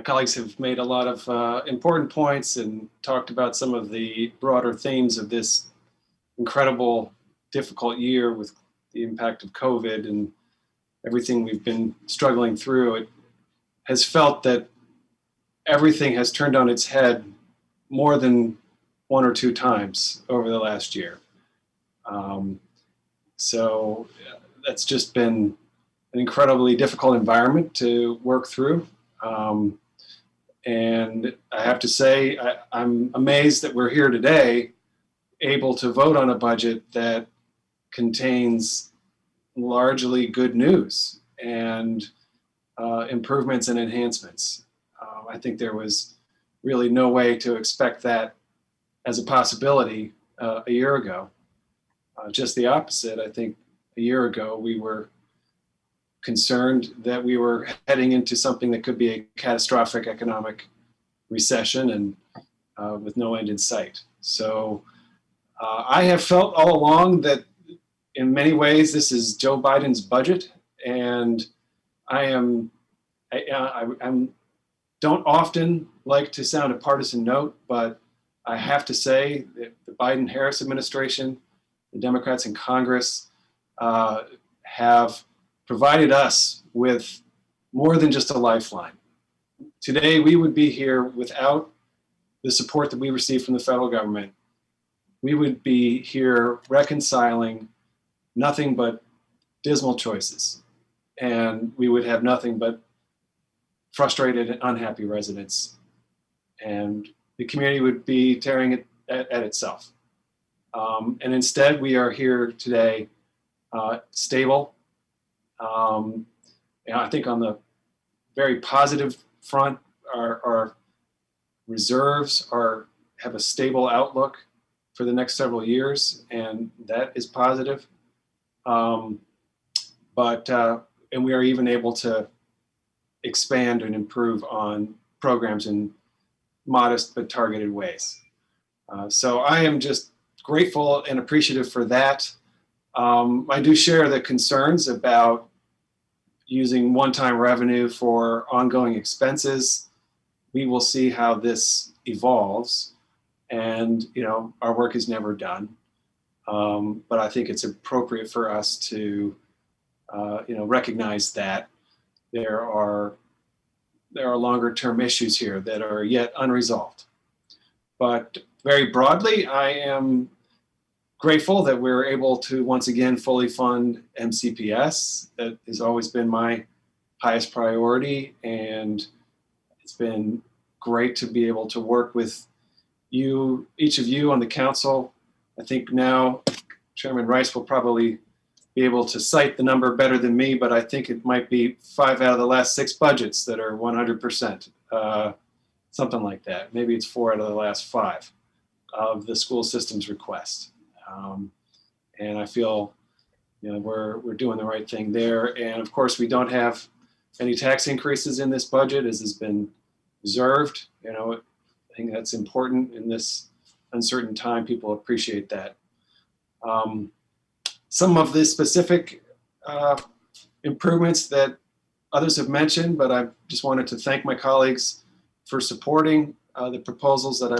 colleagues have made a lot of important points and talked about some of the broader themes of this incredible, difficult year with the impact of COVID and everything we've been struggling through. It has felt that everything has turned on its head more than one or two times over the last year. So that's just been an incredibly difficult environment to work through. And I have to say, I'm amazed that we're here today able to vote on a budget that contains largely good news and improvements and enhancements. I think there was really no way to expect that as a possibility a year ago. Just the opposite. I think a year ago we were concerned that we were heading into something that could be a catastrophic economic recession and with no end in sight. So I have felt all along that in many ways this is Joe Biden's budget, and I don't often like to sound a partisan note, but I have to say that the Biden-Harris administration, the Democrats in Congress have provided us with more than just a lifeline. Today, we would be here without the support that we receive from the federal government. We would be here reconciling nothing but dismal choices, and we would have nothing but frustrated and unhappy residents, and the community would be tearing it at itself. And instead, we are here today stable. I think on the very positive front, our reserves have a stable outlook for the next several years, and that is positive. And we are even able to expand and improve on programs in modest but targeted ways. So I am just grateful and appreciative for that. I do share the concerns about using one-time revenue for ongoing expenses. We will see how this evolves, and our work is never done. But I think it's appropriate for us to recognize that there are longer-term issues here that are yet unresolved. But very broadly, I am grateful that we're able to once again fully fund MCPS. That has always been my highest priority, and it's been great to be able to work with you, each of you on the council. I think now Chairman Rice will probably be able to cite the number better than me, but I think it might be 5 out of the last 6 budgets that are 100%, something like that. Maybe it's 4 out of the last 5 of the school system's request. And I feel we're doing the right thing there. And of course, we don't have any tax increases in this budget, as has been observed. I think that's important in this uncertain time. People appreciate that. Some of the specific improvements that others have mentioned, but I just wanted to thank my colleagues for supporting the proposals that I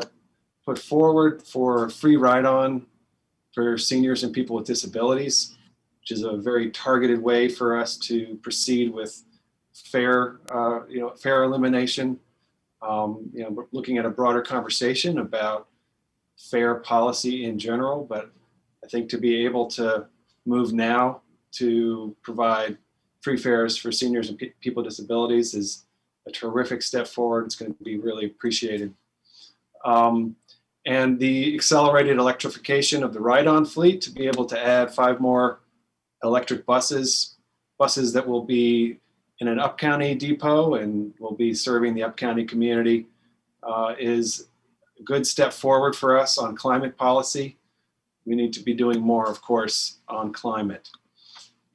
put forward for free ride-on for seniors and people with disabilities, which is a very targeted way for us to proceed with fair elimination. We're looking at a broader conversation about fair policy in general, but I think to be able to move now to provide free fares for seniors and people with disabilities is a terrific step forward. It's going to be really appreciated. And the accelerated electrification of the ride-on fleet to be able to add 5 more electric buses that will be in an up-county depot and will be serving the up-county community is a good step forward for us on climate policy. We need to be doing more, of course, on climate.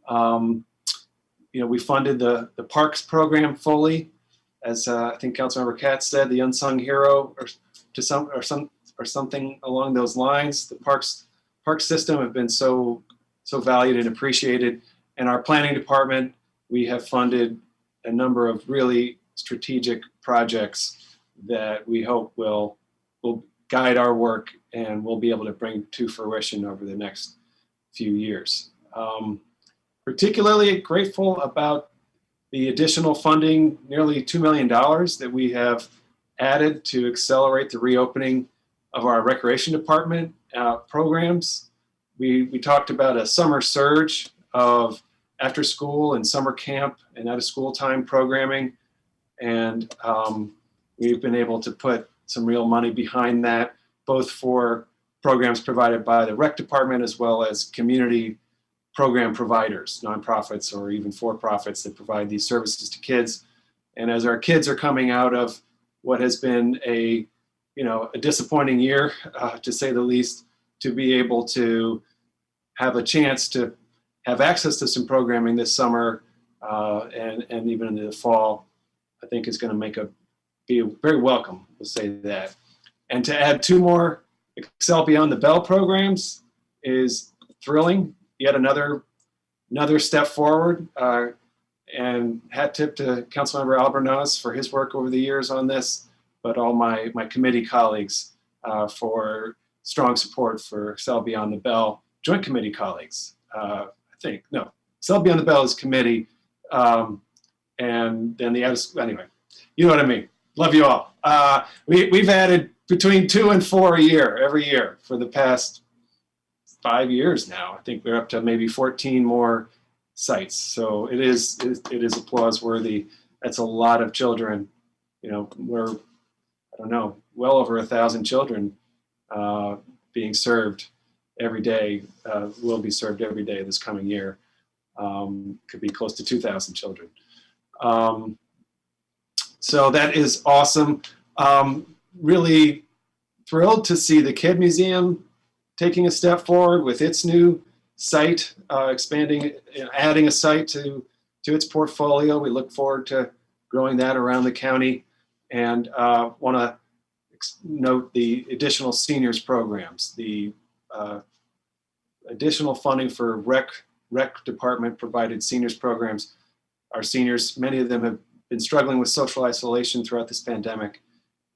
We funded the parks program fully, as I think Councilmember Katz said, the unsung hero, or something along those lines. The park system have been so valued and appreciated. And our planning department, we have funded a number of really strategic projects that we hope will guide our work and we'll be able to bring to fruition over the next few years. Particularly grateful about the additional funding, nearly $2 million that we have added to accelerate the reopening of our recreation department programs. We talked about a summer surge of after school and summer camp and out of school time programming. And we've been able to put some real money behind that, both for programs provided by the rec department as well as community program providers, nonprofits or even for-profits that provide these services to kids. And as our kids are coming out of what has been a disappointing year, to say the least, to be able to have a chance to have access to some programming this summer and even into the fall, I think is going to be very welcome, we'll say that. And to add 2 more Excel Beyond the Bell programs is thrilling. Yet another step forward. And hat tip to Councilmember Albornoz for his work over the years on this, but all my committee colleagues for strong support for Excel Beyond the Bell, joint committee colleagues, Excel Beyond the Bell is committee, and then anyway, you know what I mean. Love you all. We've added between 2 and 4 a year, every year for the past 5 years now. I think we're up to maybe 14 more sites. So it is applause worthy. That's a lot of children. We're, well over 1,000 children being served every day, will be served every day this coming year. Could be close to 2,000 children. So that is awesome. Really thrilled to see the Kid Museum taking a step forward with its new site, expanding, adding a site to its portfolio. We look forward to growing that around the county, and want to note the additional seniors programs, the additional funding for rec department provided seniors programs. Our seniors, many of them have been struggling with social isolation throughout this pandemic,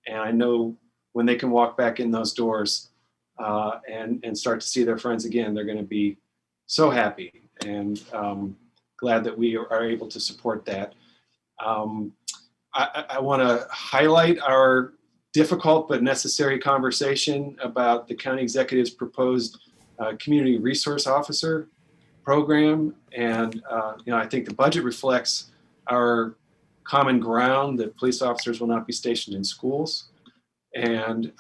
and I know when they can walk back in those doors and start to see their friends again, they're going to be so happy, and glad that we are able to support that. I want to highlight our difficult but necessary conversation about the county executive's proposed community resource officer program, and I think the budget reflects our common ground that police officers will not be stationed in schools, and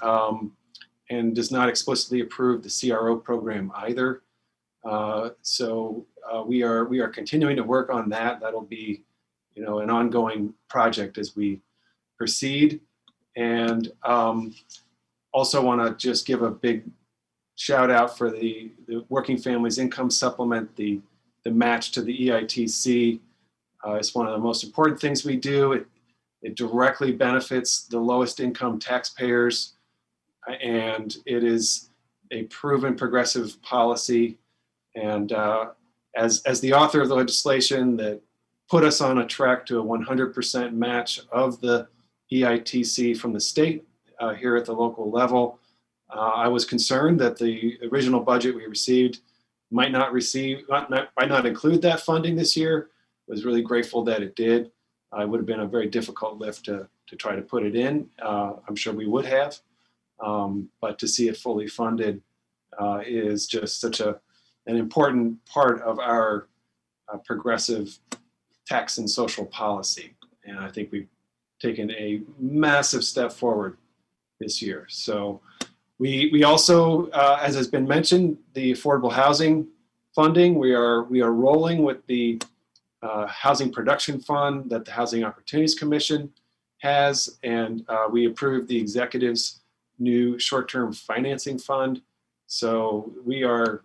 does not explicitly approve the CRO program either. So we are continuing to work on that. That'll be, an ongoing project as we proceed. And also want to just give a big shout out for the Working Families Income Supplement, the match to the EITC. It's one of the most important things we do. It directly benefits the lowest income taxpayers, and it is a proven progressive policy. And as the author of the legislation that put us on a track to a 100% match of the EITC from the state here at the local level, I was concerned that the original budget we received might not include that funding this year. I was really grateful that it did. It would have been a very difficult lift to try to put it in. I'm sure we would have, but to see it fully funded is just such an important part of our progressive tax and social policy. And I think we've taken a massive step forward this year. So we also, as has been mentioned, the affordable housing funding, we are rolling with the housing production fund that the Housing Opportunities Commission has, and we approved the executive's new short-term financing fund. So we are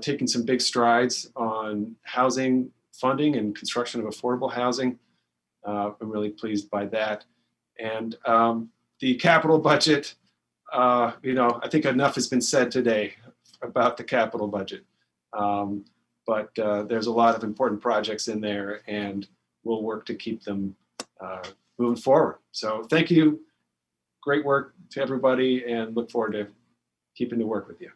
taking some big strides on housing funding and construction of affordable housing. I'm really pleased by that. And the capital budget, I think enough has been said today about the capital budget. But there's a lot of important projects in there, and we'll work to keep them moving forward. So thank you. Great work to everybody, and look forward to keeping to work with you.